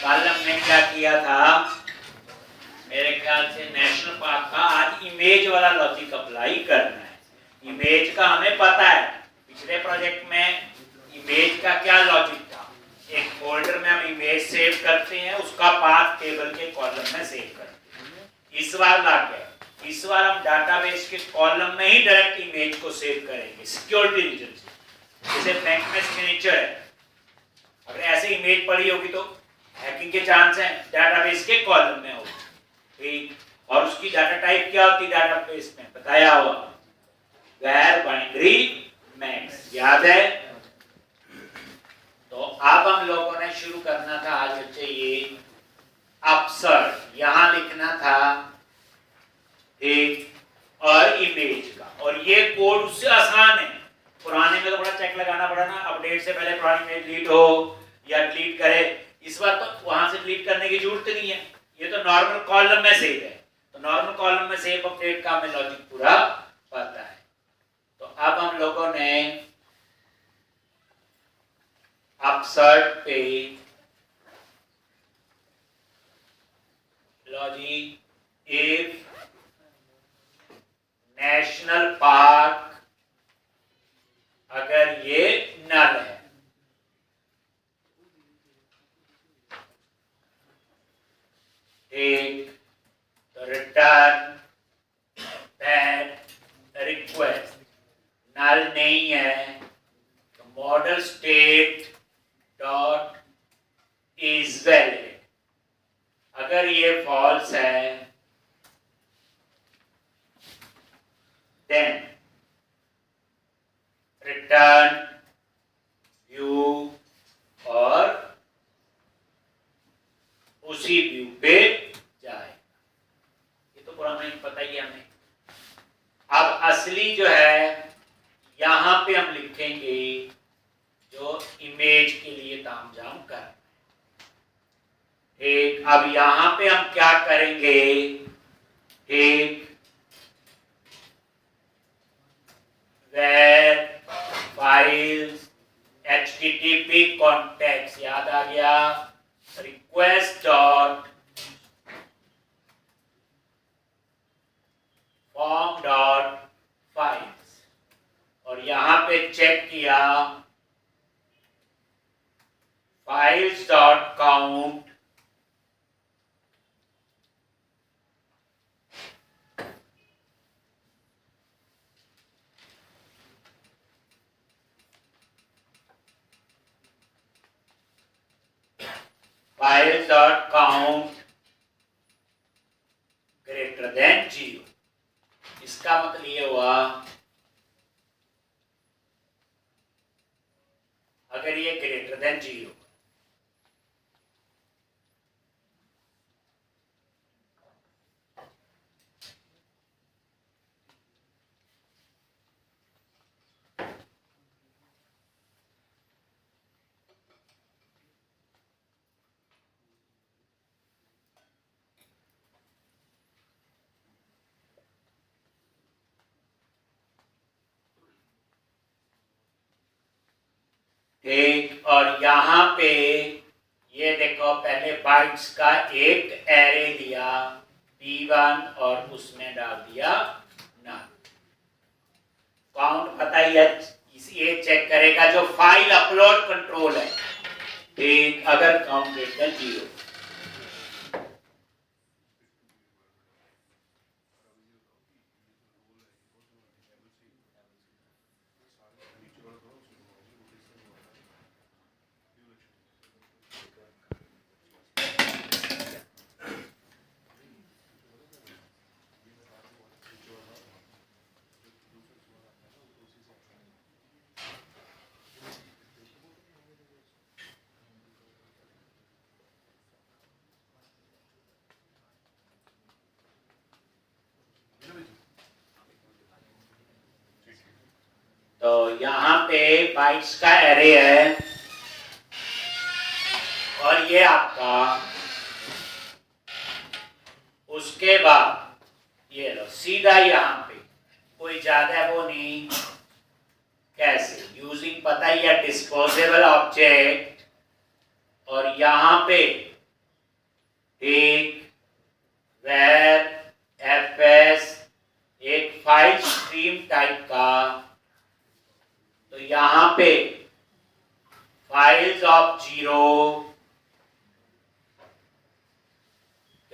कल हमने क्या किया था, मेरे ख्याल से नेशनल पार्क था। आज इमेज वाला लॉजिक अप्लाई करना है। इमेज का हमें पता है, पिछले प्रोजेक्ट में इमेज का क्या लॉजिक था, एक फोल्डर में हम इमेज सेव करते हैं, उसका पाथ टेबल के कॉलम में सेव करते हैं। इस बार ला गया, इस बार हम डाटाबेस के कॉलम में ही डायरेक्ट इमेज को सेव करेंगे सिक्योरिटी रीजन से। जैसे बैंक में सिग्नेचर है, अगर ऐसे इमेज पड़ी होगी तो हैकिंग के चांस हैं, डाटाबेस के कॉलम में होगी, ठीक। और उसकी डाटा टाइप क्या होती है डाटाबेस में, बताया हुआ वैर बाइनरी मैक्स, याद है। तो अब हम लोगों ने शुरू करना था आज बच्चे ये अपसर्ट, यहां लिखना था एक और इमेज का, और ये कोड उससे आसान है। पुराने में तो बड़ा चेक लगाना पड़ा ना, अपडेट से पहले पुरानी इमेज डिलीट हो या डिलीट करे। इस बार तो वहां से डिलीट करने की जरूरत नहीं है, ये तो नॉर्मल कॉलम में सेव है। तो नॉर्मल कॉलम में सेव अपडेट का हमें लॉजिक पूरा पता है। तो अब हम लोगों ने अपसर्ट पे लॉजिक इफ नेशनल पार्क अगर ये नल है, एक तो रिटर्न दैट रिक्वेस्ट नल नहीं है तो model state dot is valid. अगर ये फॉल्स है देन रिटर्न व्यू और उसी व्यू पे जाए। ये तो पुराना ही पता ही है हमें। अब असली जो है यहां पे हम लिखेंगे जो इमेज के लिए तामझाम कर। एक अब यहां पे हम क्या करेंगे, एक where files http context, याद आ गया, request dot form dot files, और यहां पे चेक किया files dot count files dot count greater than 0। इसका मतलब ये हुआ अगर ये ग्रेटर देन 0, ठीक। और यहां पे ये देखो पहले बाइट्स का एक एरे लिया B1 और उसमें डाल दिया नल। काउंट पता ही है, ये चेक करेगा जो फाइल अपलोड कंट्रोल है, ठीक। अगर काउंट ग्रेटर 0, तो यहां पे बाइट्स का एरे है और ये आपका, उसके बाद ये लो सीधा यहां पे कोई ज्यादा वो नहीं, कैसे यूजिंग पता ही है डिस्पोजेबल ऑब्जेक्ट, और यहां पे स्ट्रीम टाइप का, तो यहां पे फाइल्स ऑफ जीरो,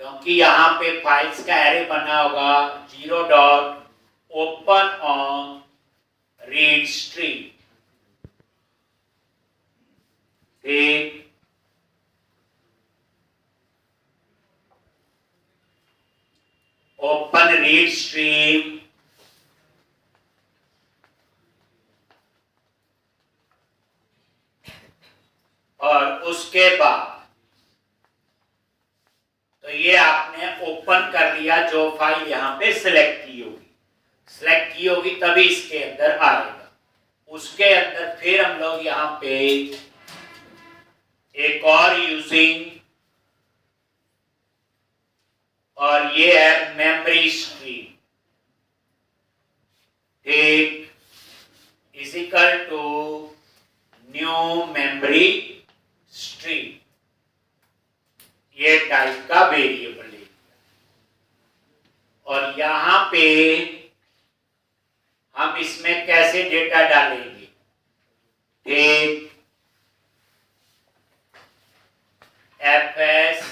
क्योंकि यहां पे फाइल्स का एरे बना होगा, zero dot open on read stream. ठीक, ओपन रीड स्ट्रीम, और उसके बाद तो ये आपने ओपन कर लिया, जो फाइल यहां पे सिलेक्ट की होगी तभी इसके अंदर आएगा। उसके अंदर फिर हम लोग यहां पे एक और यूजिंग, और ये है मेमोरी स्ट्रीम। ठीक, is equal to new memory stream, ये टाइप का वेरिएबल है। और यहां पे हम इसमें कैसे डेटा डालेंगे? ठीक, fs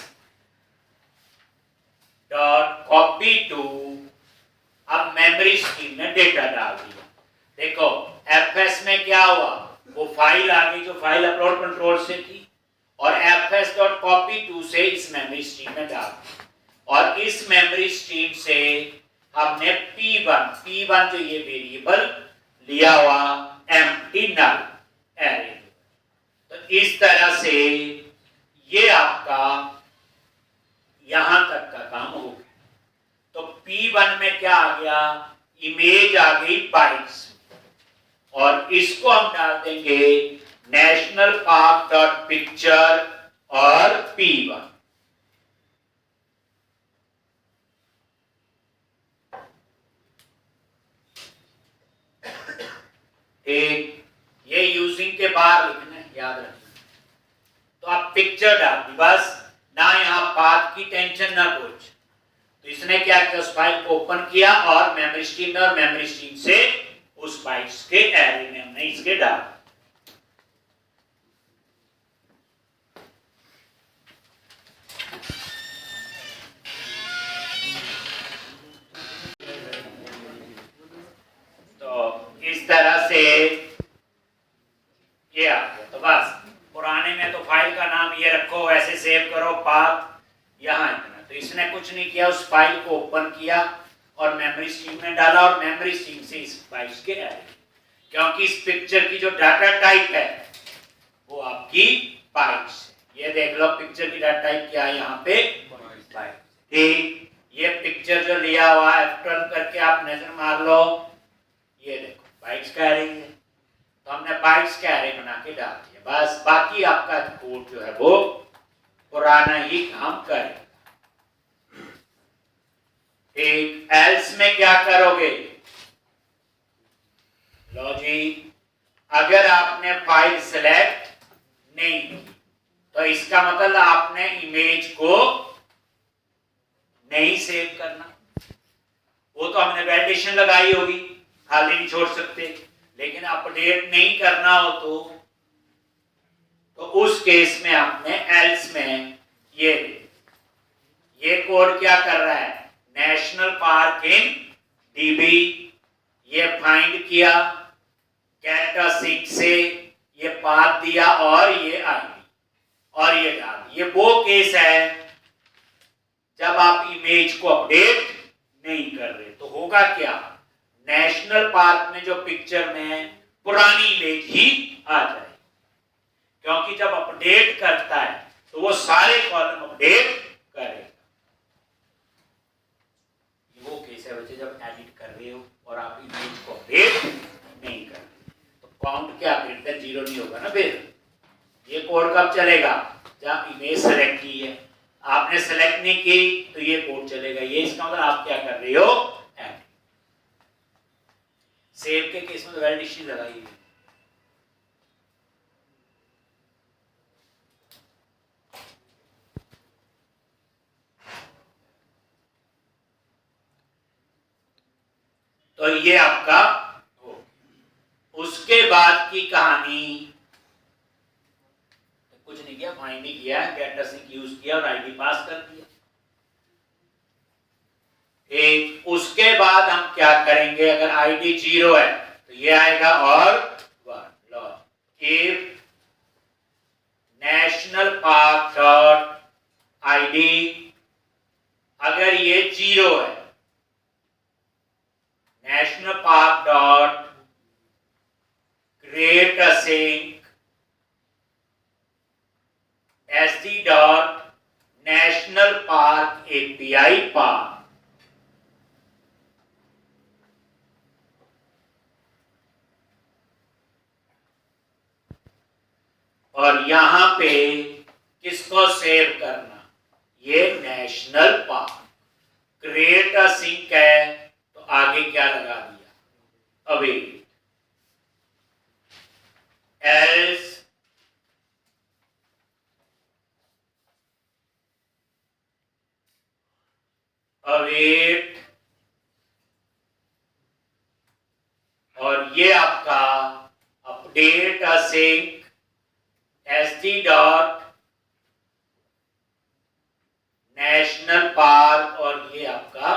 डॉट कॉपी टू, अब मेमोरी स्ट्रीम में डेटा डाल दिया। देखो fs में क्या हुआ, वो फाइल आ गई जो फाइल अपलोड कंट्रोल से थी, और fs डॉट कॉपी टू से इस मेमोरी स्ट्रीम में डाल दिया। और इस मेमोरी स्ट्रीम से हमने P1 जो ये वेरिएबल लिया हुआ एम्प्टी नल एरे, तो इस तरह से ये आपका यहां तक का काम हो गया। तो P1 में क्या आ गया, इमेज आ गई बाइट्स, और इसको हम डाल देंगे नेशनल पार्क डॉट पिक्चर और P1। एक ये यूजिंग के बाहर लिखना है, याद रखना। तो आप पिक्चर डाल दी बस, ना यहाँ पाथ की टेंशन ना कुछ। तो इसने क्या किया, उस फाइल को ओपन किया और मेमोरी स्ट्रीम में, और मेमोरी स्ट्रीम से उस बाइट्स के एरे में हमने इसके डाल। तो इस तरह से ये आ गया। तो बस पुराने में तो फाइल का नाम ये रखो, ऐसे सेव करो पाथ यहां इतना। तो इसने कुछ नहीं किया, उस फाइल को ओपन किया और मेमोरी स्ट्रीम में डाला, और मेमोरी स्ट्रीम से इस बाइट्स के एरे, क्योंकि इस पिक्चर की जो डाटा टाइप है वो आपकी बाइट्स। ये देख लो पिक्चर की डाटा टाइप क्या है यहाँ पे, बाइट। ठीक, ये पिक्चर जो लिया हुआ है F12 करके आप नजर मार लो, ये देखो बाइट्स का एरे है। तो हमने बाइट्स का एरे बना के डाल दिया, बस बाकी आपका कोड जो है वो पुराना ही काम करेगा। ठीक, एल्स में क्या करोगे, लो जी, अगर आपने फाइल सेलेक्ट नहीं की तो इसका मतलब आपने इमेज को नहीं सेव करना। वो तो हमने वैलिडेशन लगाई होगी, खाली नहीं छोड़ सकते, लेकिन अपडेट नहीं करना हो तो उस केस में आपने एल्स में ये कोड क्या कर रहा है, नेशनल पार्क इन डीबी, ये फाइंड किया कैरेक्टर से, ये पाथ दिया और ये आईडी और ये डाल। ये वो केस है जब आप इमेज को अपडेट नहीं कर रहे, तो होगा क्या, नेशनल पार्क में जो पिक्चर में पुरानी इमेज ही आ जाए, क्योंकि जब अपडेट करता है तो वो सारे कॉलम अपडेट करेगा। वो केस है बच्चे जब एडिट कर रहे हो और आप इमेज को अपडेट नहीं कर रहे, तो काउंट क्या ग्रेटर देन 0 नहीं होगा ना। फिर ये कोड कब चलेगा, जब इमेज सेलेक्ट की है, आपने सेलेक्ट नहीं की तो ये कोड चलेगा। ये इसका मतलब आप क्या कर रहे हो, एडिट। सेव के केस में तो वैलिडेशन लगाई है। तो ये आपका हो। उसके बाद की कहानी कुछ नहीं किया, फाइंड ही किया, गेट सिंक यूज किया और आईडी पास कर दिया। एक उसके बाद हम क्या करेंगे, अगर आईडी 0 है तो ये आएगा और 1 log if national park dot ID, अगर ये 0 है, national park dot create async SD dot national park API park, और यहां पे किसको सेव करना, ये national park. Create async है तो आगे क्या लगा दिया, अवेट, एल्स अवेट, और ये आपका update async SD dot national park, और ये आपका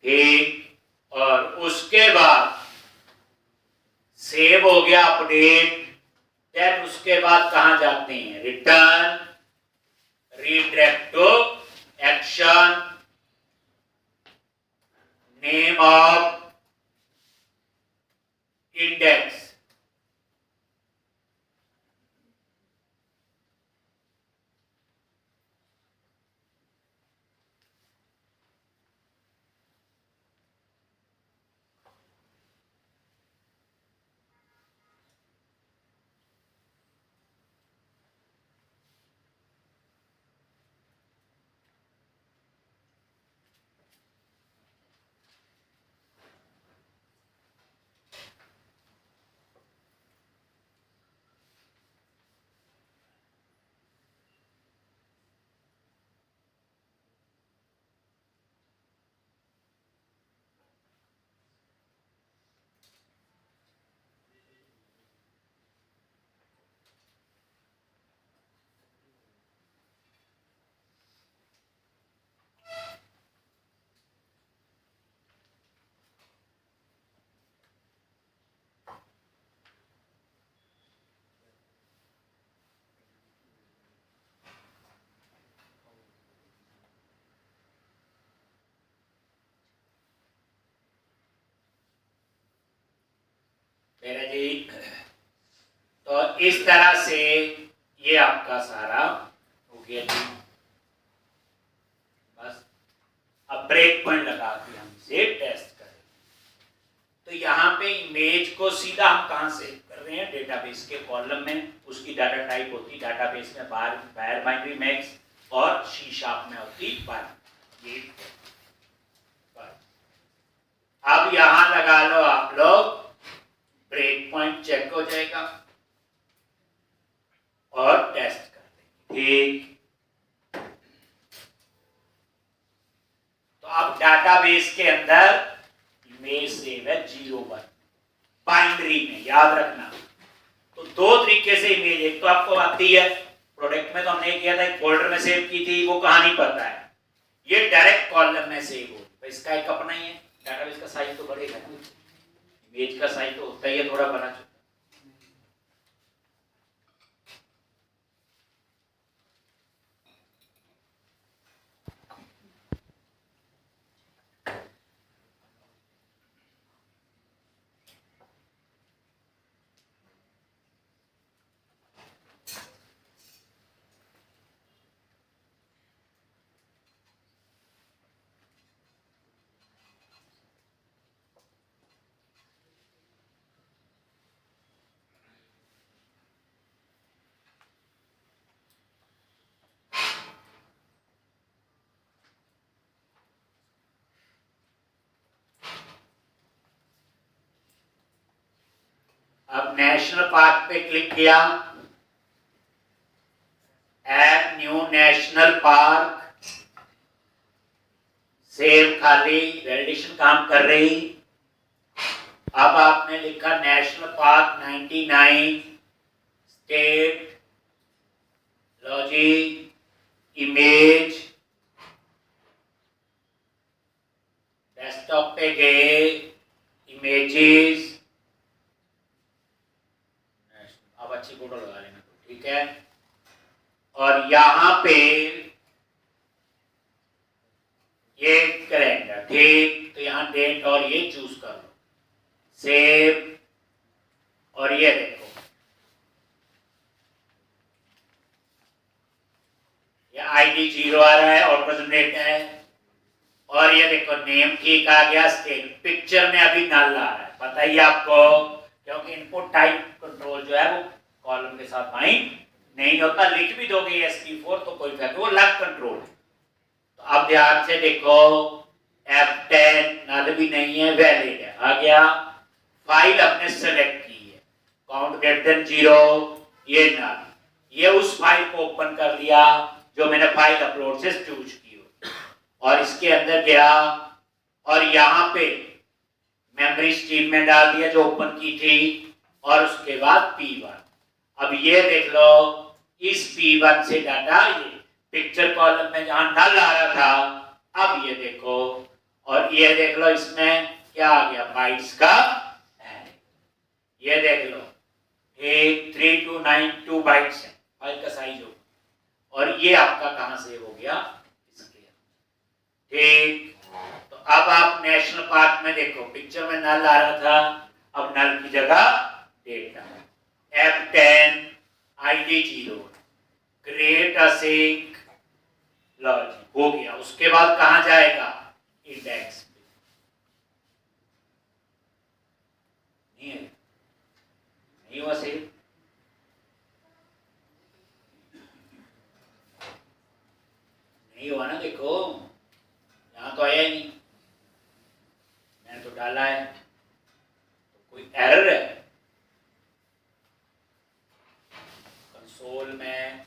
ठीक। और उसके बाद सेव हो गया अपडेट, देन उसके बाद कहां जाते हैं, return redirect to action, name of index, मेरा जी। तो इस तरह से ये आपका सारा हो गया जी। बस अब ब्रेक पॉइंट लगा के हम इसे टेस्ट करें। तो यहाँ पे इमेज को सीधा हम कहाँ सेव कर रहे हैं, डेटाबेस के कॉलम में। उसकी डाटा टाइप होती डाटाबेस में बायर बाइनरी मैक्स, और सी शार्प में होती बाइनरी। ये अब यहां लगा लो आप लोग, ब्रेक पॉइंट चेक हो जाएगा और टेस्ट कर देंगे। ठीक, तो अब डाटाबेस के अंदर इमेज सेव है 01 बाइनरी में, याद रखना। तो दो तरीके से इमेज, एक तो आपको आती है प्रोडक्ट में, तो हमने किया था एक फोल्डर में सेव की थी, वो कहानी पता है। ये डायरेक्ट कॉलम में सेव हो, तो इसका एक अपना ही है। डाटाबेस का साइज तो बढ़ेगा, इमेज का साइज तो होता ही है थोड़ा बड़ा। अब नेशनल पार्क पे क्लिक किया, add new national park, save खाली वैलिडेशन काम कर रही। अब आपने लिखा national park 99 state logic image, desktop पे गए इमेजेस, अब अच्छी फोटो लगा लेना तो ठीक है। और यहां पे ये कैलेंडर ठीक, तो यहां डेट और ये चूज कर लो, सेव। और ये देखो ये ID 0 आ रहा है, ऑटो जनरेट है। और ये देखो नेम ठीक आ गया, स्टेट पिक्चर में अभी नल आ रहा है, पता ही आपको, क्योंकि इनपुट टाइप कंट्रोल जो है वो कॉलम के साथ बाइंड नहीं होता। लिख भी दोगे SP4 तो कोई फर्क, वो लग कंट्रोल है। तो अब ध्यान से देखो F10 नल भी नहीं है, वैलिड है, आ गया। फाइल हमने सेलेक्ट की है, काउंट ग्रेटर देन 0, ये नल, ये उस फाइल को ओपन कर लिया जो मैंने फाइल अपलोड से चूज की हो। और इसके अंदर गया और यहाँ पे मेमोरी स्ट्रीम में डाल दिया जो ओपन की थी, और उसके बाद P1। अब ये देख लो इस P1 से डाटा ये पिक्चर कॉलम में जहां नल आ रहा था, अब ये देखो, और ये देख लो इसमें क्या आ गया, बाइट्स का एरे। ये देख लो 3292 बाइट्स है फाइल का साइज हो, और ये आपका कहां से हो गया, इसके ठीक। तो अब आप नेशनल पार्क में देखो पिक्चर में नल आ रहा था, अब नल की जगह data, F10 ID 0, create async logic हो गया। उसके बाद कहां जाएगा, इंडेक्स पे, नहीं है, नहीं हुआ सेव, नहीं हुआ ना, देखो यहां तो आया ही नहीं, मैंने तो डाला है, तो कोई एरर है कंसोल में।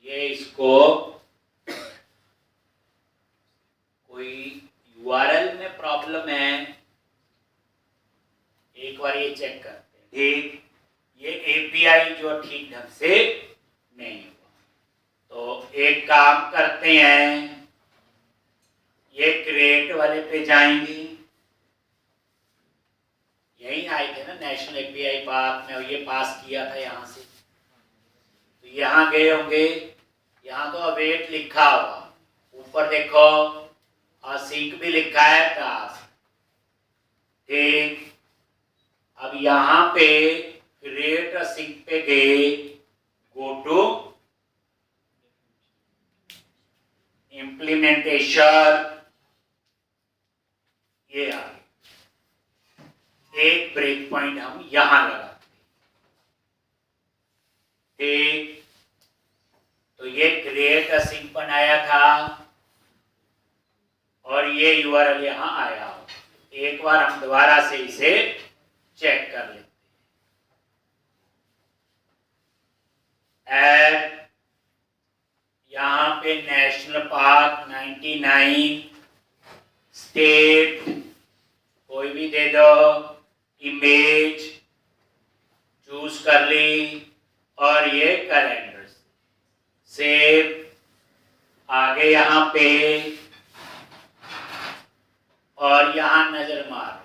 ये इसको कोई URL में प्रॉब्लम है, एक बार ये चेक करते हैं ठीक। ये API जो ठीक ढंग से नहीं हुआ, तो एक काम करते हैं, ये क्रिएट वाले पे जाएंगे, यही आए थे ना नेशनल API पार्क में, ये पास किया था यहां से, तो यहां गए होंगे, यहां तो अवेट लिखा हुआ, ऊपर देखो और सिंक भी लिखा है टास्क ठीक। अब यहां पे क्रिएट अ सिंक पे गए, गो टू इम्प्लीमेंटेशन, ये आ गया, एक ब्रेक पॉइंट हम यहां लगाते ठीक। तो ये क्रिएट अ सिंक बनाया था और ये URL यहां आया हो, एक बार हम दोबारा से इसे चेक कर लेते हैं। यहां पे नेशनल पार्क 99 स्टेट कोई भी दे दो, इमेज चूज कर ली, और ये कैलेंडर सेव। आगे यहां पे और यहां नजर मार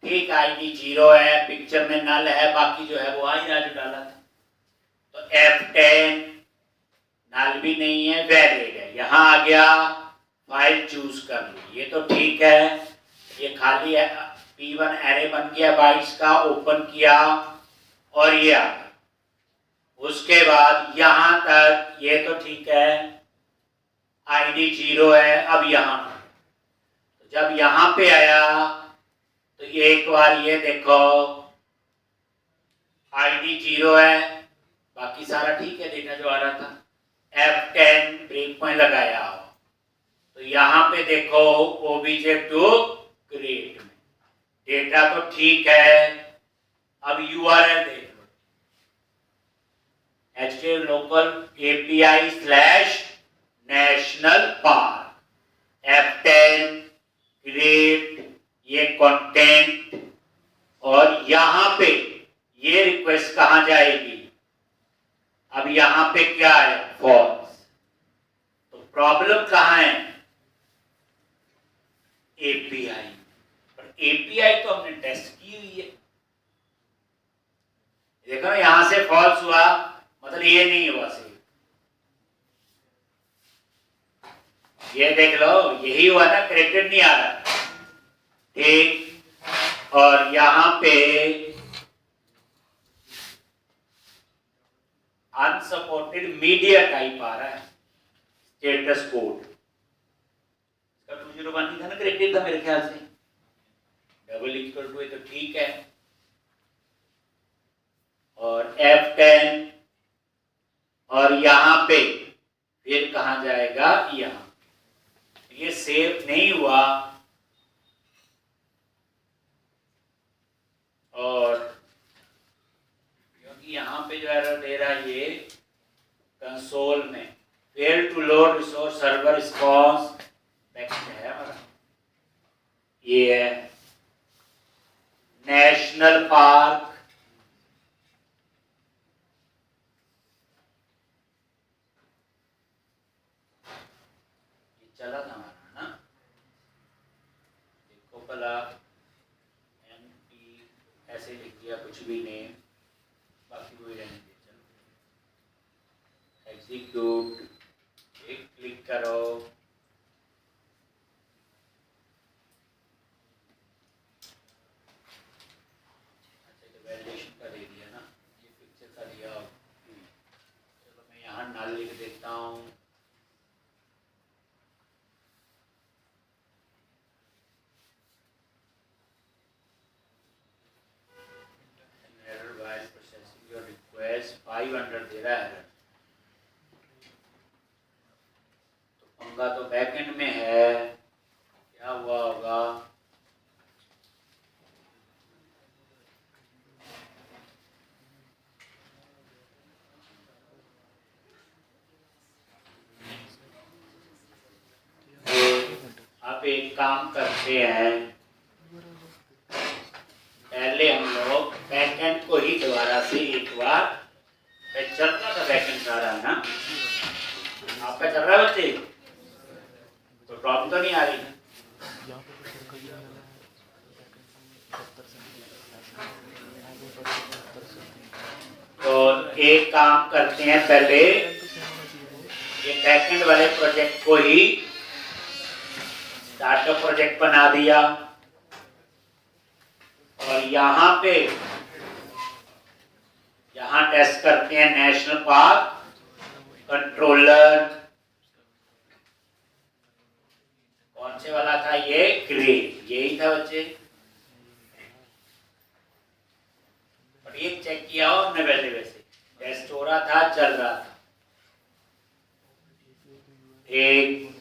ठीक, ID 0 है, पिक्चर में नल है, बाकी जो है वो आ ही रहा जो डाला था। तो F10 नल भी नहीं है, वैलिड है, यहां आ गया, फाइल चूज कर ली, ये तो ठीक है, ये खाली है, P1 एरे बन गया बाइट्स का, ओपन किया और ये आ गया। उसके बाद यहां तक ये तो ठीक है, ID 0 है, अब यहां तो जब यहां पे आया तो एक बार ये देखो ID 0 है, बाकी सारा ठीक है, डेटा जो आ रहा था। F10 ब्रेक पॉइंट लगाया, तो यहां पे देखो ऑब्जेक्ट टू क्रिएट में डेटा तो ठीक है, अब URL देख लो HTTP local API slash national park F10 create ये कंटेंट, और यहां पे ये रिक्वेस्ट कहां जाएगी? अब यहां पे क्या है? फॉल्स। तो प्रॉब्लम कहां है? एपीआई। पर एपीआई तो हमने टेस्ट की हुई है। देखो यहां से फॉल्स हुआ, मतलब ये नहीं हुआ सही। ये देख लो, यही हुआ ना, करेक्टेड नहीं आ रहा। ठीक, और यहां पे अनसपोर्टेड मीडिया टाइप आ रहा है, स्टेटस कोड। 201 ही था ना, करेक्टेड था मेरे ख्याल से। डबल इक्वल टू है तो ठीक है। और F10, और यहां पे फिर कहां जाएगा? यहां। ये सेव नहीं हुआ, और क्योंकि यहां पे जो एरर दे रहा है ये कंसोल में, fail to load resource server response backend है हमारा। ये है नेशनल पार्क, ये चला था हमारा ना। देखो भला, एमपी ऐसे लिख दिया, कुछ भी नहीं, बाकी कोई रहने दे। चलो एग्जीक्यूट, एक क्लिक करो, वैलिडेशन का दे दिया ना, ये पिक्चर का दिया। चलो मैं यहाँ नल लिख देता हूँ। Error wise processing your request 500 दे रहा है। तो पंगा तो बैकएंड में है, क्या हुआ होगा? आप एक काम करते हैं, पहले हम लोग बैकएंड को ही दोबारा से एक बार, चल रहा था बैकएंड सारा ना, आपका चल रहा है बच्चे? तो प्रॉब्लम तो नहीं आ रही? तो एक काम करते हैं, पहले ये बैकएंड वाले प्रोजेक्ट को ही स्टार्टअप प्रोजेक्ट बना दिया, और यहां पे यहां टेस्ट करते हैं नेशनल पार्क कंट्रोलर। कौन से वाला था ये? क्रिएट, यही था बच्चे। और ये चेक किया और न वैसे वैसे टेस्ट हो रहा था, चल रहा था। एक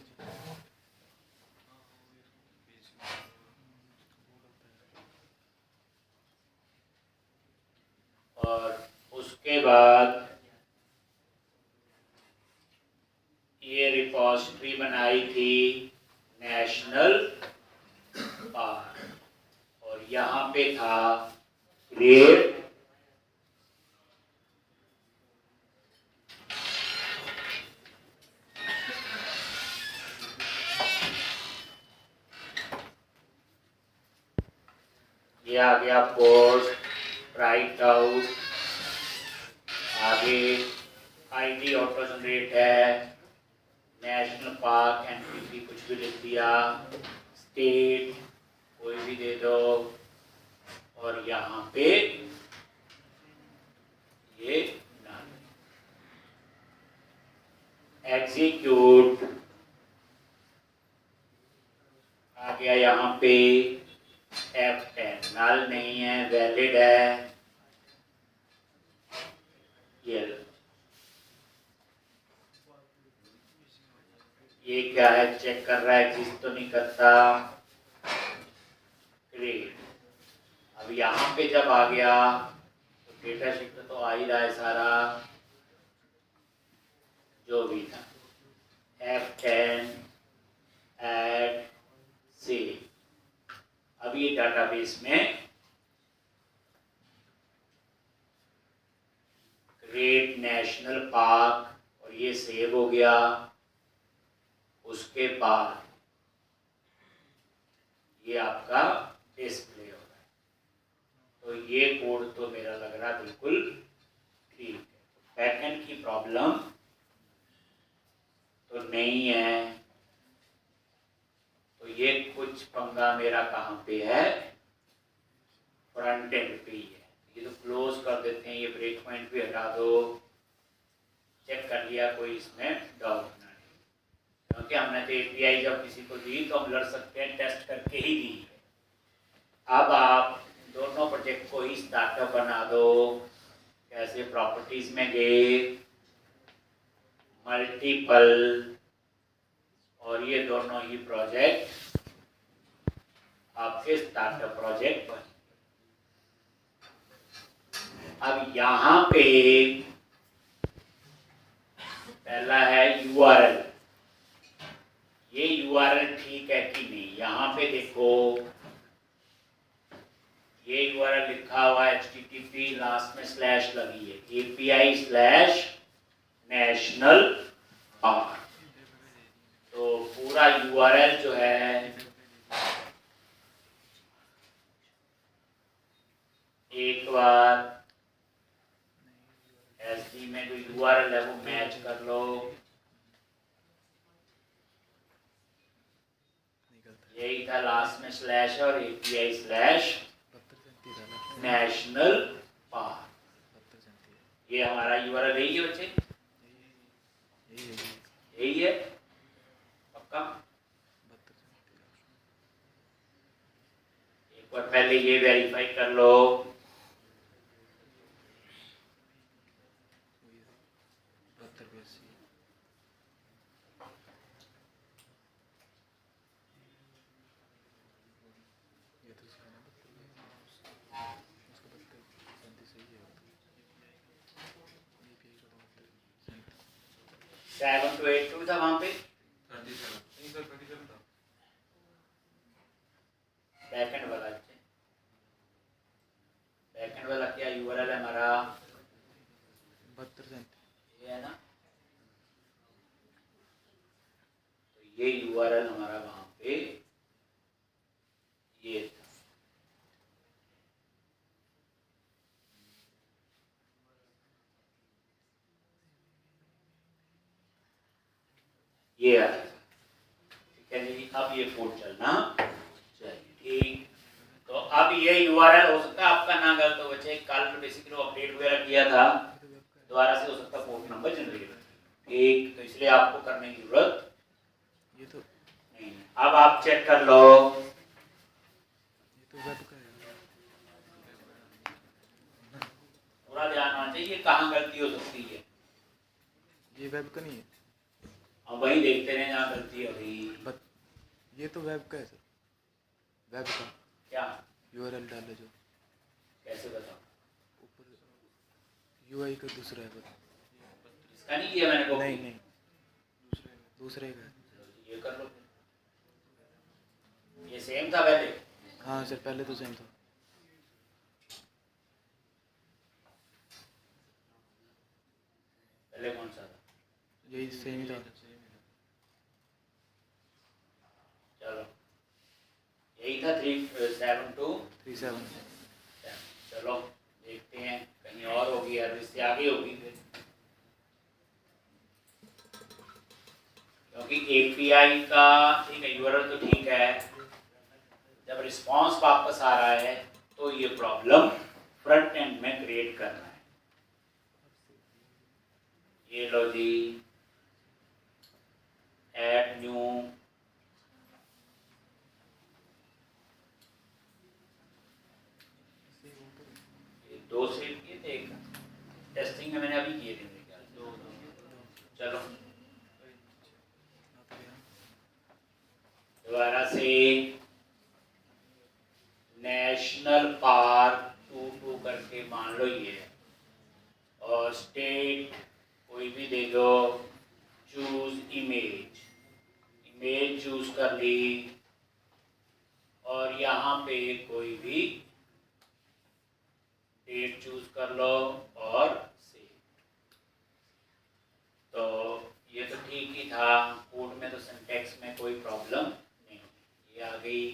और उसके बाद ये रिपोजिटरी बनाई थी नेशनल पार्क, और यहां पे था क्रिएट। ये आ गया पोस्ट राइट आउट, आगे आईडी ऑटो जनरेट है, नेशनल पार्क एनपीपी कुछ भी लिख दिया, स्टेट कोई भी दे दो, और यहाँ पे ये एग्जीक्यूट आ गया। यहाँ पे F10 नल नहीं है, वैलिड है। ये क्या है? चेक कर रहा है, एग्जिस्ट तो नहीं करता। ग्रेट। अब यहाँ पे जब आ गया तो डेटा शीट तो आ ही रहा है सारा। जो भी था F10 ऐड से। अब ये डाटाबेस में ग्रेट नेशनल पार्क और ये सेव हो गया। उसके बाद ये आपका डिस्प्ले हो रहा है। तो ये कोड तो मेरा लग रहा बिल्कुल ठीक है। बैकएंड की प्रॉब्लम तो नहीं है। तो ये कुछ पंगा मेरा कहाँ पे है, फ्रंट एंड पे ही है। ये तो क्लोज कर देते हैं, ये ब्रेक पॉइंट भी हटा दो। चेक कर लिया, कोई इसमें डाउट ना नहीं, क्योंकि हमने तो एपीआई जब किसी को दी तो हम लड़ सकते हैं, टेस्ट करके ही दी है। अब आप दोनों प्रोजेक्ट को ही स्टार्टअप बना दो। कैसे? प्रॉपर्टीज में गए, मल्टीपल, और ये दोनों ही प्रोजेक्ट आपके स्टार्टअप प्रोजेक्ट बने। अब यहाँ पे पहला है यूआरएल। ये यूआरएल ठीक है कि नहीं? यहाँ पे देखो, ये यूआरएल लिखा हुआ है http, लास्ट में स्लैश लगी है, API/national पार्क। तो पूरा यूआरएल जो है एक बार एसडी में जो यूआरएल है वो मैच कर लो। यही था, लास्ट में स्लैश और API/national पार्क। ये हमारा यूआरएल यही है बच्चे, यही है पक्का। एक बार पहले ये वेरीफाई कर लो। सेवन टू एट टू था वहां पे, बैकएंड वाला। बैकएंड वाला क्या यूआरएल है हमारा? 72 ये है ना। तो ये यूआरएल हमारा वहां पे ये था। ये आएगा, ठीक है जी। अब ये कोड चलना चाहिए, ठीक। तो अब ये यूआरएल हो सकता है आपका ना गलत हो बच्चे, कल बेसिकली अपडेट वगैरह किया था, दोबारा से हो सकता है पोर्ट नंबर जनरेट, ठीक। तो इसलिए आपको करने की जरूरत ये तो नहीं। अब आप चेक कर लो, ये तो वेब का है, पूरा ध्यान होना चाहिए कहाँ गलती हो सकती है। ये वेब का नहीं है। अब वही देखते रहे जहाँ गलती हो रही। ये तो वेब का है सर, वेब का क्या यूआरएल डाले जो, कैसे बताओ? ऊपर यूआई का दूसरा है बता। इसका नहीं किया मैंने कॉपी। नहीं दूसरे का है। ये कर लो, ये सेम था पहले। हाँ सर पहले तो सेम था। पहले कौन सा था? यही सेम ही था। चलो यही था 37237। चलो देखते हैं कहीं और होगी या इससे आगे होगी फिर, क्योंकि एपीआई का ठीक है, यूआरएल तो ठीक है, जब रिस्पांस वापस आ रहा है तो ये प्रॉब्लम फ्रंट एंड में क्रिएट करना है। ये लो जी, ऐड न्यू, दो से किए थे, एक टेस्टिंग में मैंने अभी किए थे मेरे ख्याल से। चलो दोबारा से नेशनल पार्क 22 करके मान लो ये, और स्टेट कोई भी दे दो, चूज इमेज, इमेज चूज कर ली और यहाँ पे कोई भी डेट चूज कर लो और सेव। तो ये तो ठीक ही था, कोड में तो सिंटैक्स में कोई प्रॉब्लम नहीं। ये आ गई,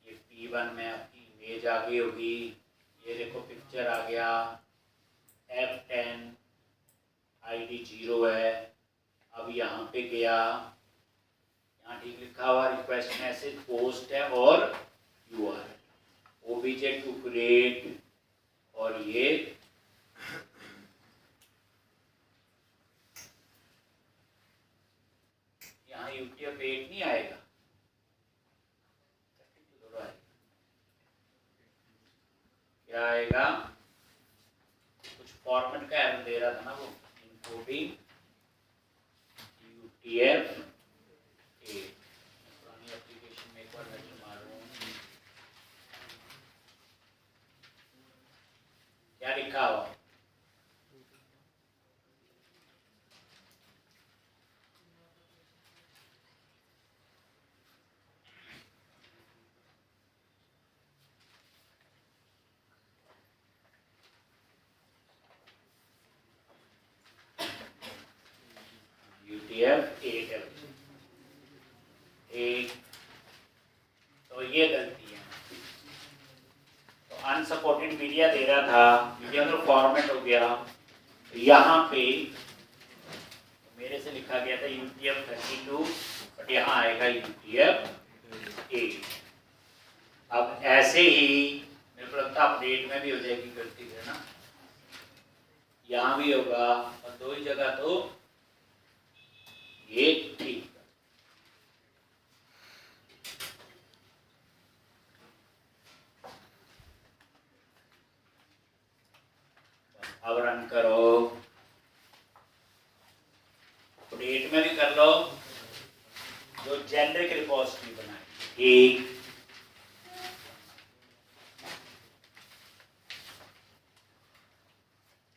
ये P1 में आपकी इमेज आ गई होगी, ये देखो पिक्चर आ गया, F10 ID 0 है। अब यहाँ पे गया, यहाँ ठीक लिखा हुआ रिक्वेस्ट मैसेज पोस्ट है और URL obj टू क्रिएट, और ये यहाँ UTF-8 नहीं आएगा, क्या आएगा, कुछ फॉर्मेट का एरर दे रहा था ना वो, इनकोडिंग UTF-8। पुरानी एप्लीकेशन में एक बार नजर मारूं, क्या लिखा हुआ, UTF-8 है। तो ये गलती है, तो अनसपोर्टेड मीडिया दे रहा था, मीडिया तो फॉर्मेट हो गया, तो यहाँ पे मेरे से लिखा गया था UTF-32, बट यहाँ आएगा UTF-8। अब ऐसे ही मेरे को लगता है अपडेट में भी हो जाएगी गलती है ना, यहाँ भी होगा, और दो ही जगह तो ये ठीक। अब रन करो, अपडेट में भी कर लो, जो जेनरिक रिपोजिटरी बनाई एक,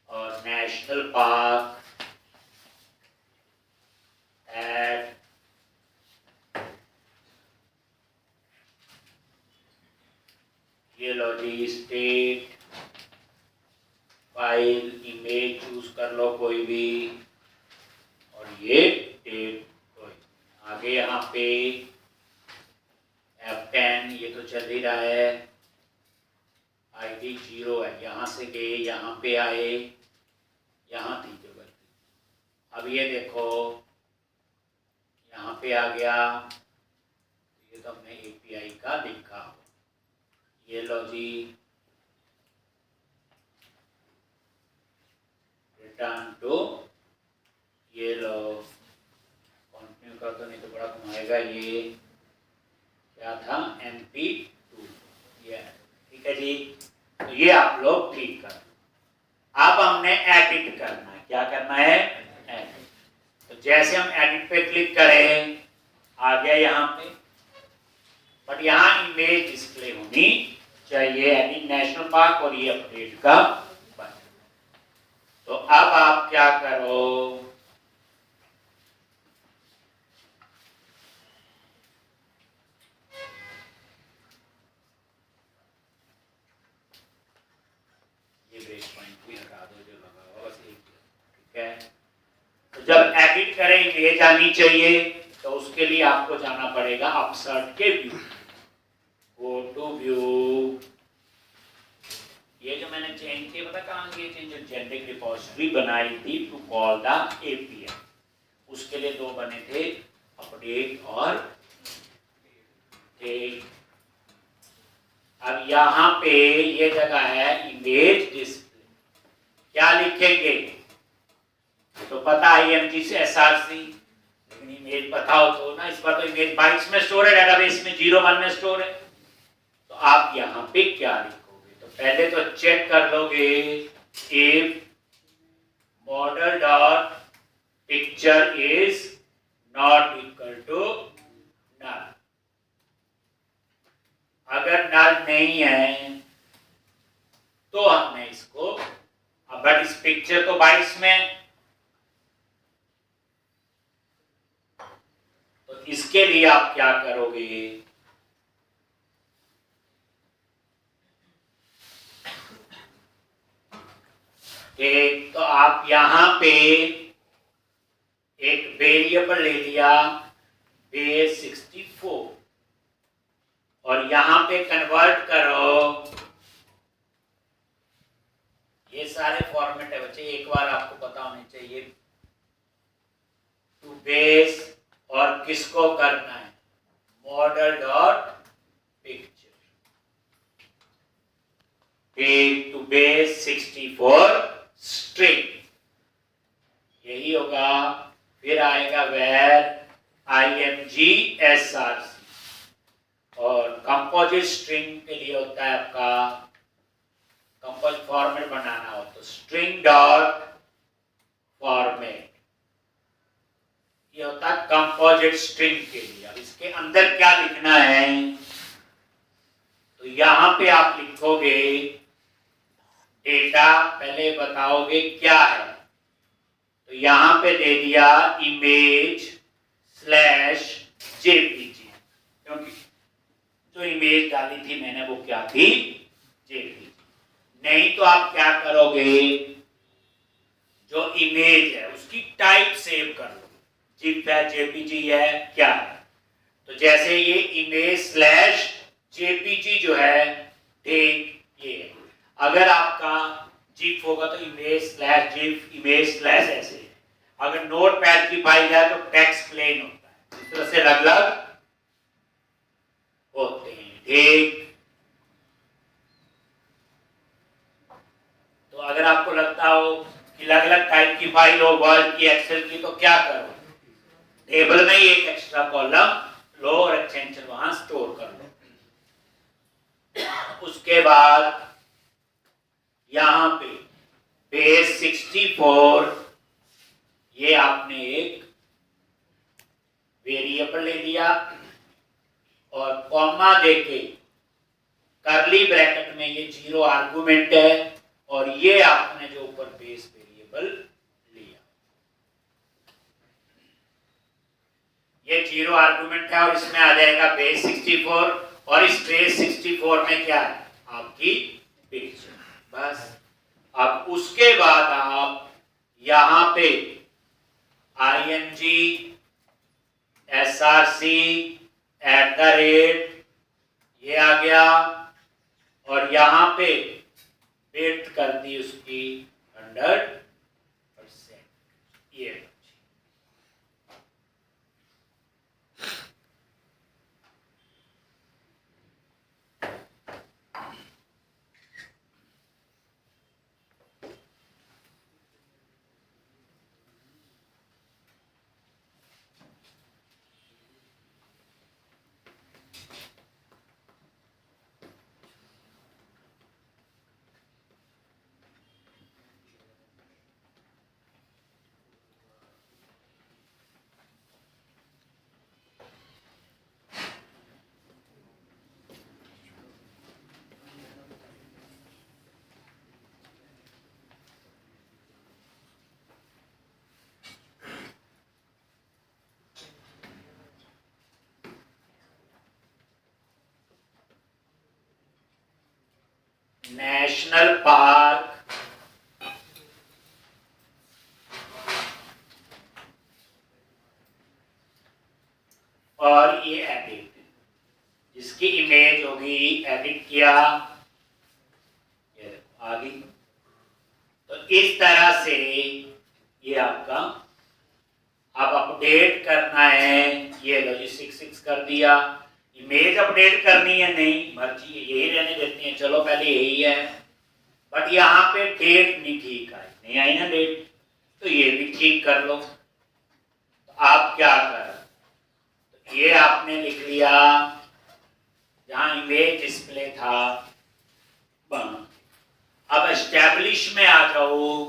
और नेशनल पार्क एट ये लो जी स्टेट, फाइल, इमेज चूज कर लो कोई भी, और ये डेट कोई आगे, यहाँ पे F10 ये तो चल ही रहा है, ID 0 है, यहाँ से गए यहाँ पे आए, यहाँ थी जो गलती। अब ये देखो यहाँ पे आ गया, ये तो हमने API का लिखा, ये लो जी रिटर्न टू, ये लो कंटिन्यू कर दो नहीं तो बड़ा घुमाएगा, ये क्या था MP2, ये ठीक है जी। तो ये आप लोग ठीक कर, अब हमने एडिट करना है, क्या करना है, एडिट। तो जैसे हम एडिट पे क्लिक करें, आ गया यहाँ पे, बट यहाँ इमेज डिस्प्ले होनी चाहिए, यानी नेशनल पार्क, और ये अपडेट का बटन। तो अब आप क्या करो, ये ब्रेक पॉइंट भी हटा दो जो लगा हुआ, बस एक, ठीक है। तो जब एडिट करें इमेज आनी चाहिए, तो उसके लिए आपको जाना पड़ेगा अपसर्ट के व्यू, गो टू व्यू, ये जो मैंने चेंज किया पता कहाँ किया चेंज, जो जेनरिक रिपोजिटरी बनाई थी टू कॉल द API, उसके लिए दो बने थे, अपडेट और ठीक। अब यहाँ पे ये जगह है इमेज डिस्प्ले, क्या लिखेंगे, तो पता IMG से SRC, लेकिन इमेज पता हो तो ना, इस पर तो इमेज बाइट्स में स्टोर है, डेटाबेस में 01 में स्टोर है, तो आप यहाँ पे क्या लिखोगे, तो पहले तो चेक कर लोगे if model dot picture is not equal to null, अगर नल नहीं है तो हमने इसको, बट इस पिक्चर तो बाइट्स में, इसके लिए आप क्या करोगे, एक तो आप यहां पे एक वेरिएबल ले लिया बेस 64 और यहां पे कन्वर्ट करो, ये सारे फॉर्मेट है बच्चे, एक बार आपको पता होने चाहिए, टू बेस और किसको करना है, model dot picture, to base 64 string, यही होगा। फिर आएगा वेर imgsrc और कंपोजिट स्ट्रिंग के लिए होता है आपका कंपोजिट फॉर्मेट बनाना हो तो स्ट्रिंग डॉट फॉर्मेट, ये होता है कंपोजिट स्ट्रिंग के लिए। अब इसके अंदर क्या लिखना है, तो यहां पे आप लिखोगे डेटा, पहले बताओगे क्या है, तो यहां पे दे दिया इमेज स्लैश जेपीजी, क्योंकि जो इमेज डाली थी मैंने वो क्या थी, जेपीजी। नहीं तो आप क्या करोगे, जो इमेज है उसकी टाइप सेव कर लो, जिप है, जेपीजी है, क्या है, तो जैसे ये इमेज स्लैश जेपीजी जो है, ठीक ये है। अगर आपका जिप होगा तो image slash zip, image slash ऐसे है। अगर नोटपैड की फाइल है तो टेक्स्ट प्लेन होता है, इस तरह से अलग अलग होते हैं, ठीक। तो अगर आपको लगता हो कि अलग अलग टाइप की फाइल हो, वर्ड की, एक्सेल की, तो क्या करो, टेबल में ही एक एक्स्ट्रा कॉलम लो और एक्सटेंशन वहां स्टोर कर लो। उसके बाद यहां पे बेस 64, ये आपने एक वेरिएबल ले लिया और कॉमा देके करली ब्रैकेट में ये 0 आर्गुमेंट है और ये आपने जो ऊपर बेस वेरिएबल लिया, ये 0 आर्गुमेंट है और इसमें आ जाएगा बेस 64 और इस बेस 64 में क्या है, आपकी पिक्चर, बस। अब उसके बाद आप यहां पे img src @ ये आ गया और यहां पे डेट कर दी उसकी 100%, ये नेशनल पार्क और ये एडिट, जिसकी इमेज होगी, एडिट किया, ये देखो आ गई। तो इस तरह से ये आपका अब अपडेट करना है, ये लो जी 66 कर दिया। इमेज अपडेट करनी है, नहीं मर्जी यही रहने देते हैं, चलो पहले यही है, बट यहाँ पे डेट नहीं ठीक आई, नहीं आई ना डेट, तो ये भी ठीक कर लो। तो आप क्या कर, तो ये आपने लिख लिया जहां इमेज डिस्प्ले था, अब एस्टैब्लिश में आ जाओ,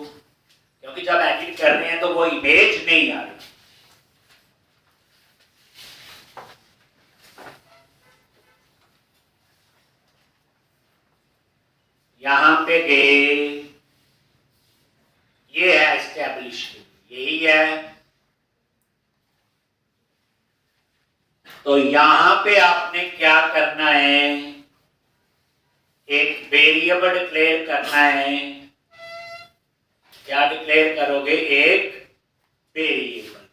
क्योंकि जब एडिट कर रहे हैं तो वो इमेज नहीं आ रही। यहां पे गए, ये है एस्टैब्लिश, यही है। तो यहां पे आपने क्या करना है, एक वेरिएबल डिक्लेयर करना है। क्या डिक्लेयर करोगे, एक वेरिएबल।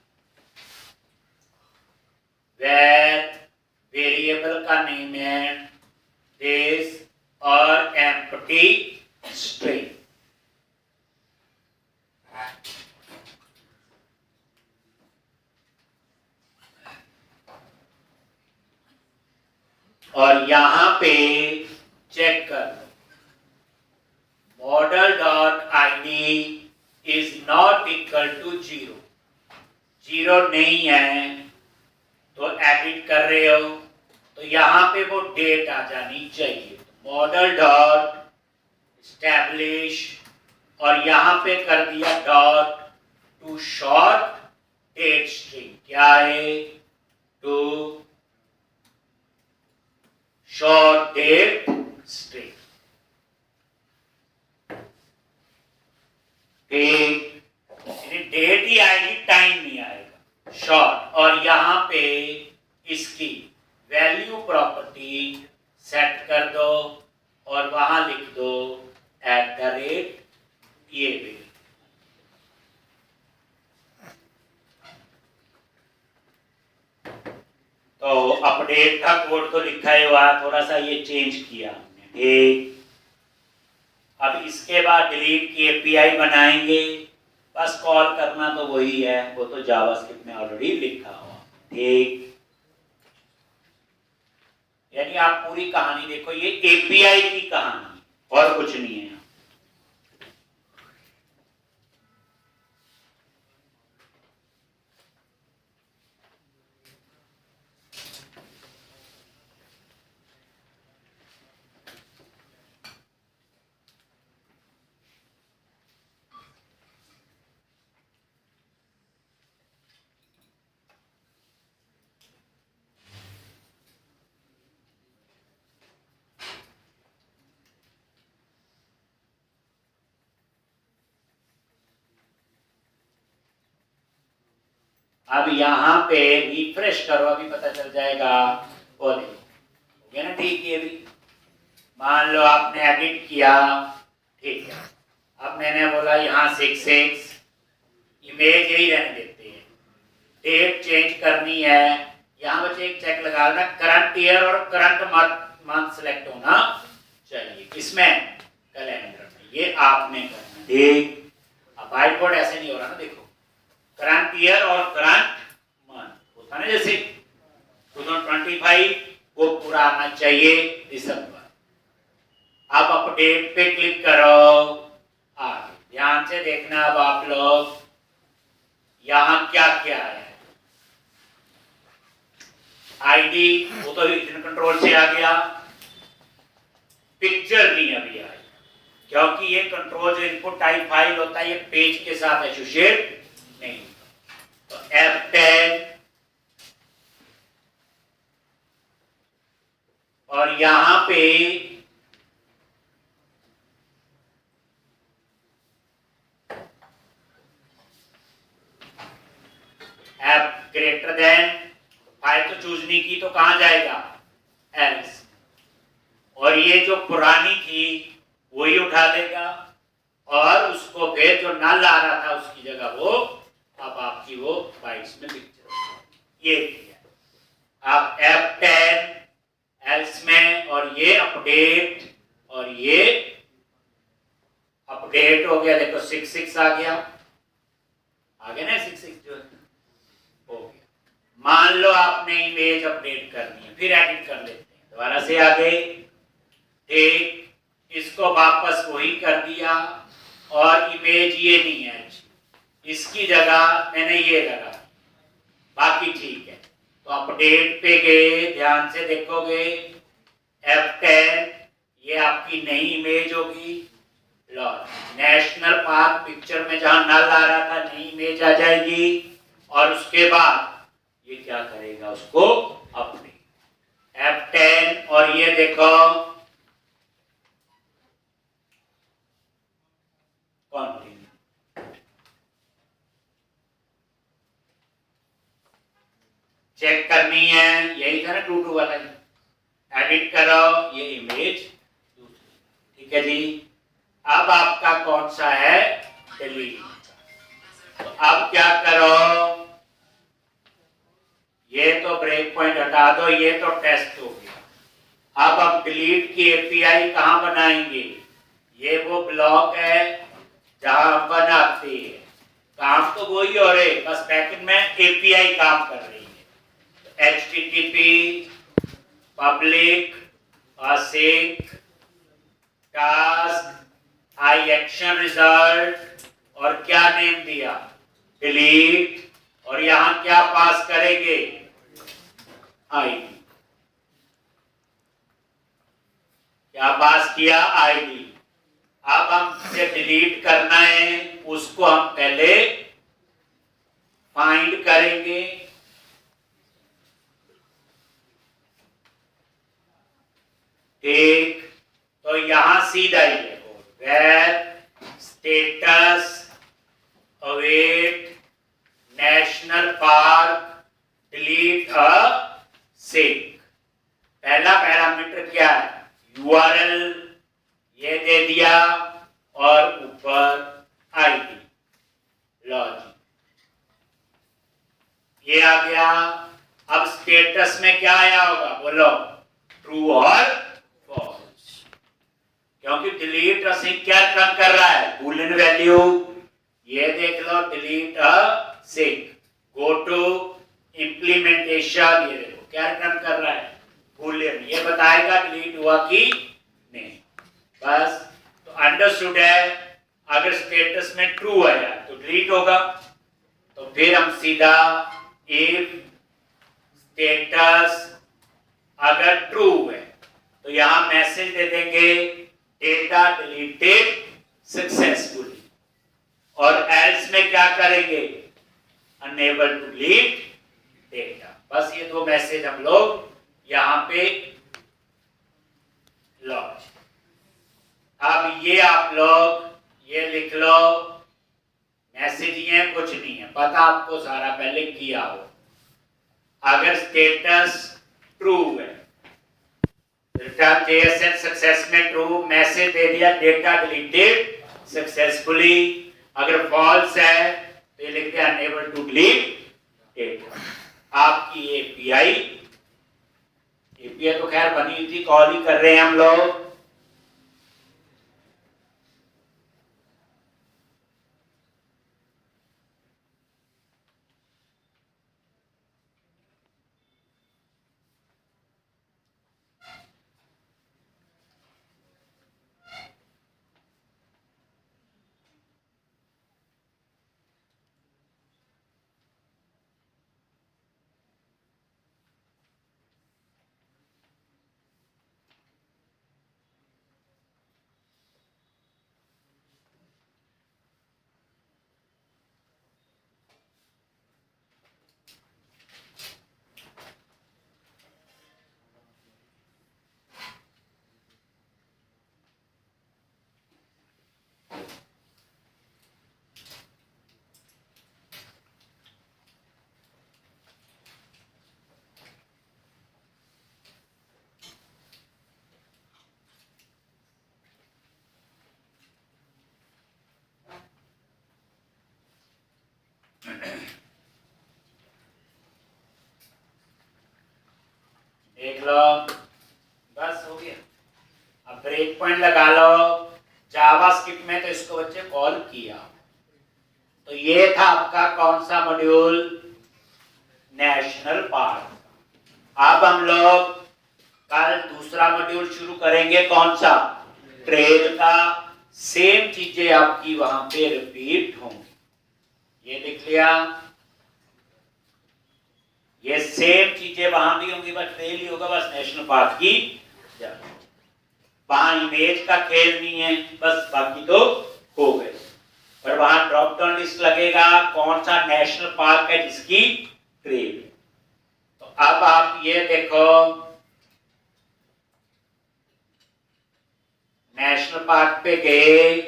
वेरिएबल का नेम है दिस और एम्प्टी स्ट्रिंग। और यहां पे चेक कर लो, model dot ID is not equal to 0, 0 नहीं है तो एडिट कर रहे हो तो यहां पे वो डेट आ जानी चाहिए। मॉडल डॉट एस्टैब्लिश और यहां पे कर दिया dot to short date string. क्या है, to short date string. Date ही आएगी, टाइम नहीं आएगा, शॉर्ट। और यहां पे इसकी वैल्यू प्रॉपर्टी सेट कर दो और वहां लिख दो ये भी। तो अपडेट था कोड तो लिखा ही हुआ, थोड़ा सा ये चेंज किया हमने, ठीक। अब इसके बाद डिलीट की एपीआई बनाएंगे, बस कॉल करना तो वही है, वो तो जावास्क्रिप्ट में ऑलरेडी लिखा हुआ, ठीक। यानी आप पूरी कहानी देखो, ये एपीआई की कहानी और कुछ नहीं है। अब यहां पे रिफ्रेश करो, अभी पता चल जाएगा। वो देखो हो गया ना, ठीक। ये भी मान लो आपने एडिट किया, ठीक है। अब मैंने बोला यहाँ 6 इमेज यही रहने देते हैं, डेट चेंज करनी है। यहाँ बच्चे एक चेक लगा लेना, करंट ईयर और करंट मंथ सेलेक्ट होना चाहिए, किसमें, कैलेंडर में। ये आपने करना, ठीक। अब व्हाइट बोर्ड ऐसे नहीं हो रहा ना, देखो करंट ईयर और करंट मंथ होता ना, जैसे 2025 वो पूरा आना चाहिए दिसंबर। अब अपडेट पे क्लिक करो, आगे ध्यान से देखना। अब आप लोग यहां क्या क्या है, आईडी वो तो रीजन कंट्रोल से आ गया, पिक्चर नहीं अभी आई क्योंकि ये कंट्रोल जो इनपुट टाइप फाइल होता है ये पेज के साथ एसोसिएट नहीं। तो F10 और यहां पे F ग्रेटर देन, फाइल तो चूज नहीं की तो कहां जाएगा, एल्स। और ये जो पुरानी थी वही उठा देगा और उसको फिर जो नल आ रहा था उसकी जगह वो अब आपकी वो बाइट्स में पिक्चर ये किया। अब F10 एल्स में और ये अपडेट और ये अपडेट हो गया, देखो 6 आ गया, आगे ना 6 जो हो गया। मान लो आपने इमेज अपडेट करनी है, फिर एडिट कर लेते हैं दोबारा से आगे, ठीक। इसको वापस वही कर दिया और इमेज ये नहीं है, इसकी जगह मैंने ये लगा, बाकी ठीक है। तो अपडेट पे गए, ध्यान से देखोगे F10 ये आपकी नई इमेज होगी, नेशनल पार्क पिक्चर में जहां नल आ रहा था नई इमेज आ जाएगी और उसके बाद ये क्या करेगा, उसको अपडेट F10 और ये देखो चेक कर करनी है, यही था ना 2 वाला, एडिट करो ये इमेज, ठीक है जी। अब आपका कौन सा है, डिलीट। तो अब क्या करो, ये तो ब्रेक पॉइंट हटा दो, ये तो टेस्ट हो गया। अब डिलीट की एपीआई कहां बनाएंगे, ये वो ब्लॉक है जहां हम बनाते हैं, काम तो वही हो रहे, बस बैकएंड में एपीआई काम कर रही है। HTTP public async task I action result, और क्या नेम दिया, डिलीट, और यहां क्या पास करेंगे, आईडी। क्या पास किया, आईडी। अब हम से डिलीट करना है, उसको हम पहले फाइंड करेंगे, ठीक। तो यहां सीधा ही है, var status await national park delete async. पहला पैरामीटर क्या है, यूआरएल, ये दे दिया, और ऊपर आईडी, लॉजिक, ये आ गया। अब स्टेटस में क्या आया होगा, बोलो, ट्रू और फॉल्स, क्योंकि डिलीट अ सिंक क्या काम कर रहा है, बूलियन वैल्यू। ये देख लो, delete async, go to implementation, ये देखो क्या काम कर रहा है, बूलियन, ये बताएगा डिलीट हुआ कि नहीं। बस तो अंडरस्टूड है, अगर स्टेटस में ट्रू आया तो डिलीट होगा। तो फिर हम सीधा इफ स्टेटस अगर ट्रू है तो यहां मैसेज दे देंगे, डेटा डिलीटेड सक्सेसफुली, और एल्स में क्या करेंगे, अनेबल टू डिलीट डेटा। बस ये 2 मैसेज हम लोग यहां पे लॉन्च। अब ये आप लोग ये लिख लो, मैसेज ये कुछ नहीं है, पता आपको सारा पहले किया हो। अगर स्टेटस ट्रू है, रिटर्न जेएसएन सक्सेस में ट्रू, मैसेज दे दिया डेटा डिलीटेड सक्सेसफुली। अगर फॉल्स है तो ये लिख दिया अनेबल टू डिलीट डेटा। आपकी एपीआई तो खैर बनी हुई थी, कॉल ही कर रहे हैं हम लोग। देख लो, बस हो गया। अब ब्रेक पॉइंट लगा लो। जावास्क्रिप्ट में तो इसको बच्चे कॉल किया। तो ये था आपका कौन सा मॉड्यूल, नेशनल पार्क। अब हम लोग कल दूसरा मॉड्यूल शुरू करेंगे, कौन सा, ट्रेल का। सेम चीजें आपकी वहां पे रिपीट होंगी, ये लिख लिया। ये सेम चीजें वहां भी होंगी, बस ट्रेल ही होगा, बस नेशनल पार्क की जगह। वहां इमेज का खेल नहीं है, बस बाकी तो हो गए। पर वहां ड्रॉप डाउन लिस्ट लगेगा, कौन सा नेशनल पार्क है जिसकी ट्रेल। तो अब आप ये देखो, नेशनल पार्क पे गए,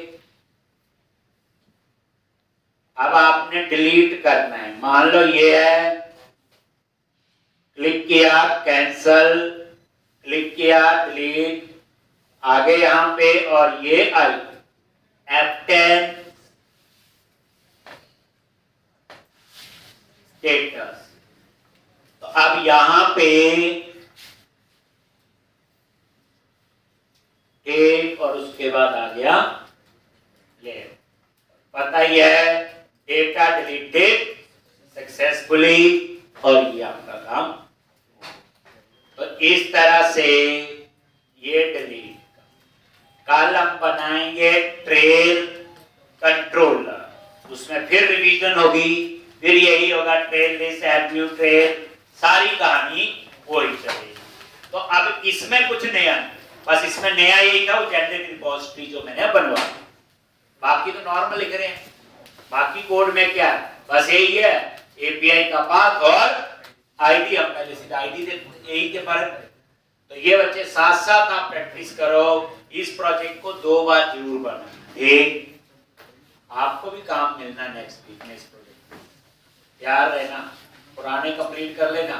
अब आपने डिलीट करना है। मान लो ये है क्लिक किया कैंसल, क्लिक किया डिलीट, आगे यहां पे और ये आई F10 स्टेटस। तो अब यहां पे डेट और उसके बाद आ गया लेफ्ट। पता ही है डेटा डिलीटेड सक्सेसफुली और ये आपका काम। तो इस तरह से ये डिलीट कल हम बनाएंगे ट्रेल कंट्रोलर, उसमें फिर रिवीजन होगी, फिर यही होगा trail list add new trail, सारी कहानी वही चलेगी। तो अब इसमें कुछ नया नहीं, बस इसमें नया यही था वो जेनेरिक रिपोजिटरी जो मैंने बनवा, बाकी तो नॉर्मल लिख रहे हैं। बाकी कोड में क्या है, बस यही है एपीआई का पाथ और आईडी, हम पहले से आईडी थे, यही के फर्क। तो ये बच्चे साथ साथ आप प्रैक्टिस करो, इस प्रोजेक्ट को 2 बार जरूर बनाना। ठीक, आपको भी काम मिलना नेक्स्ट वीक में इस प्रोजेक्ट में, तैयार रहना, पुराने कंप्लीट कर लेना।